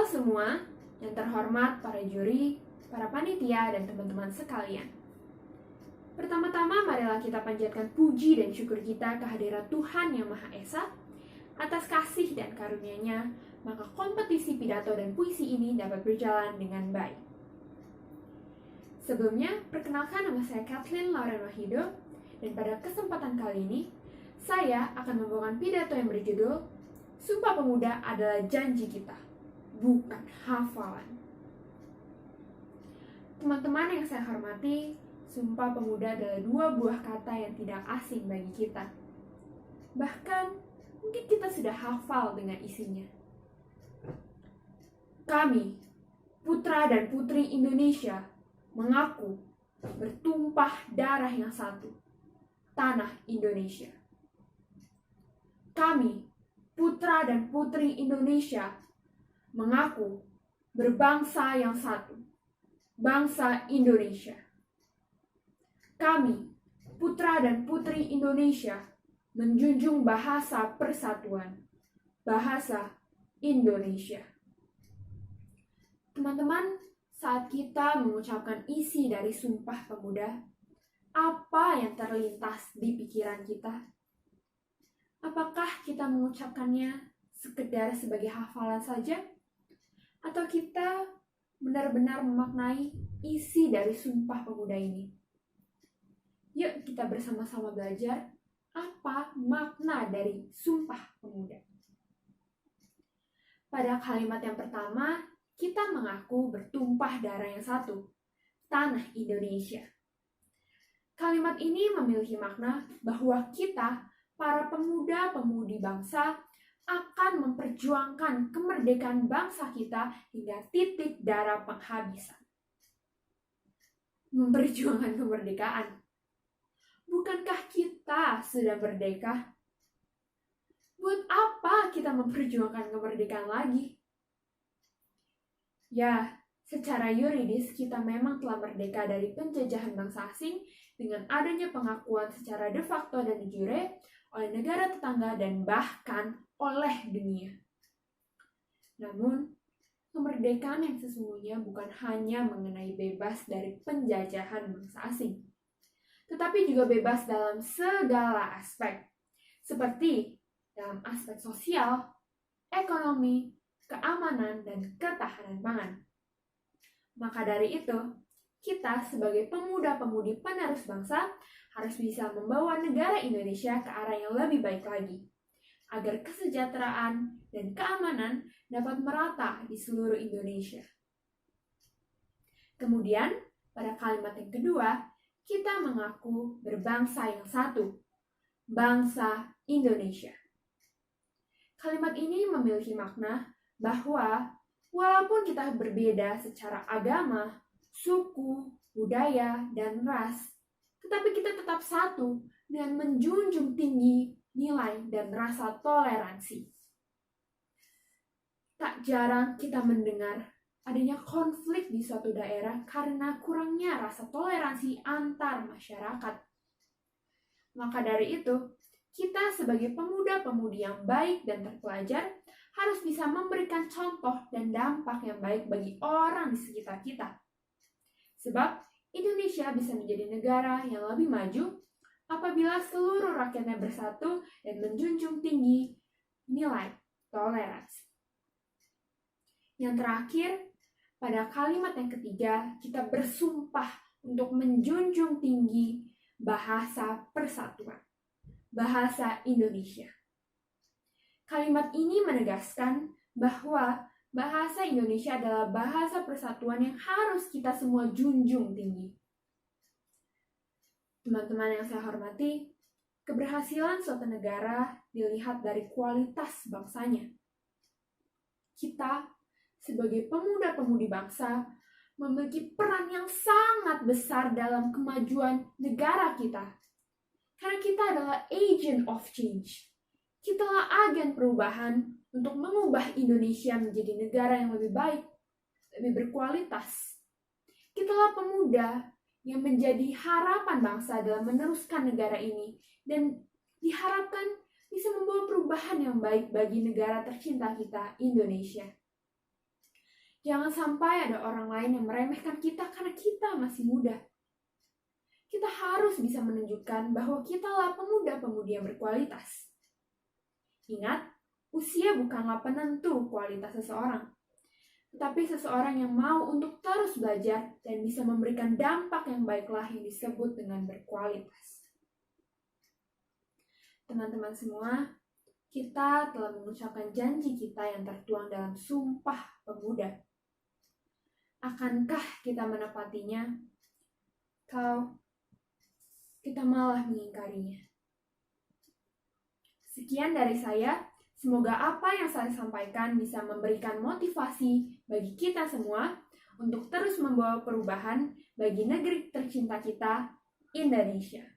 Halo semua, yang terhormat para juri, para panitia, dan teman-teman sekalian. Pertama-tama marilah kita panjatkan puji dan syukur kita kehadirat Tuhan Yang Maha Esa atas kasih dan karunia-Nya, maka kompetisi pidato dan puisi ini dapat berjalan dengan baik. Sebelumnya, perkenalkan nama saya Kathleen Lauren Wahido, dan pada kesempatan kali ini, saya akan membawakan pidato yang berjudul Sumpah Pemuda adalah janji kita, bukan hafalan. Teman-teman yang saya hormati, Sumpah Pemuda adalah dua buah kata yang tidak asing bagi kita. Bahkan, mungkin kita sudah hafal dengan isinya. Kami, putra dan putri Indonesia, mengaku bertumpah darah yang satu, tanah Indonesia. Kami, putra dan putri Indonesia, mengaku berbangsa yang satu, bangsa Indonesia. Kami, putra dan putri Indonesia, menjunjung bahasa persatuan, bahasa Indonesia. Teman-teman, saat kita mengucapkan isi dari Sumpah Pemuda, apa yang terlintas di pikiran kita? Apakah kita mengucapkannya sekedar sebagai hafalan saja? Atau kita benar-benar memaknai isi dari Sumpah Pemuda ini? Yuk kita bersama-sama belajar apa makna dari Sumpah Pemuda. Pada kalimat yang pertama, kita mengaku bertumpah darah yang satu, tanah Indonesia. Kalimat ini memiliki makna bahwa kita, para pemuda-pemudi bangsa, akan memperjuangkan kemerdekaan bangsa kita hingga titik darah penghabisan. Memperjuangkan kemerdekaan. Bukankah kita sudah merdeka? Buat apa kita memperjuangkan kemerdekaan lagi? Ya, secara yuridis kita memang telah merdeka dari penjajahan bangsa asing dengan adanya pengakuan secara de facto dan de jure oleh negara tetangga dan bahkan oleh dunia. Namun, kemerdekaan yang sesungguhnya bukan hanya mengenai bebas dari penjajahan bangsa asing, tetapi juga bebas dalam segala aspek, seperti dalam aspek sosial, ekonomi, keamanan, dan ketahanan pangan. Maka dari itu, kita sebagai pemuda-pemudi penerus bangsa harus bisa membawa negara Indonesia ke arah yang lebih baik lagi, agar kesejahteraan dan keamanan dapat merata di seluruh Indonesia. Kemudian, pada kalimat yang kedua, kita mengaku berbangsa yang satu, bangsa Indonesia. Kalimat ini memiliki makna bahwa walaupun kita berbeda secara agama, suku, budaya, dan ras, tetapi kita tetap satu dan menjunjung tinggi nilai dan rasa toleransi. Tak jarang kita mendengar adanya konflik di suatu daerah karena kurangnya rasa toleransi antar masyarakat. Maka dari itu, kita sebagai pemuda-pemudi yang baik dan terpelajar harus bisa memberikan contoh dan dampak yang baik bagi orang di sekitar kita. Sebab Indonesia bisa menjadi negara yang lebih maju apabila seluruh rakyatnya bersatu dan menjunjung tinggi nilai toleransi. Yang terakhir, pada kalimat yang ketiga, kita bersumpah untuk menjunjung tinggi bahasa persatuan, bahasa Indonesia. Kalimat ini menegaskan bahwa bahasa Indonesia adalah bahasa persatuan yang harus kita semua junjung tinggi. Teman-teman yang saya hormati, keberhasilan suatu negara dilihat dari kualitas bangsanya. Kita, sebagai pemuda-pemudi bangsa, memiliki peran yang sangat besar dalam kemajuan negara kita. Karena kita adalah agent of change. Kitalah agen perubahan untuk mengubah Indonesia menjadi negara yang lebih baik, lebih berkualitas. Kitalah pemuda yang menjadi harapan bangsa dalam meneruskan negara ini dan diharapkan bisa membawa perubahan yang baik bagi negara tercinta kita, Indonesia. Jangan sampai ada orang lain yang meremehkan kita karena kita masih muda. Kita harus bisa menunjukkan bahwa kitalah pemuda-pemudi yang berkualitas. Ingat, usia bukanlah penentu kualitas seseorang, tetapi seseorang yang mau untuk terus belajar dan bisa memberikan dampak yang baiklah yang disebut dengan berkualitas. Teman-teman semua, kita telah mengucapkan janji kita yang tertuang dalam Sumpah Pemuda. Akankah kita menepatinya? Kita malah mengingkarinya. Sekian dari saya. Semoga apa yang saya sampaikan bisa memberikan motivasi bagi kita semua untuk terus membawa perubahan bagi negeri tercinta kita, Indonesia.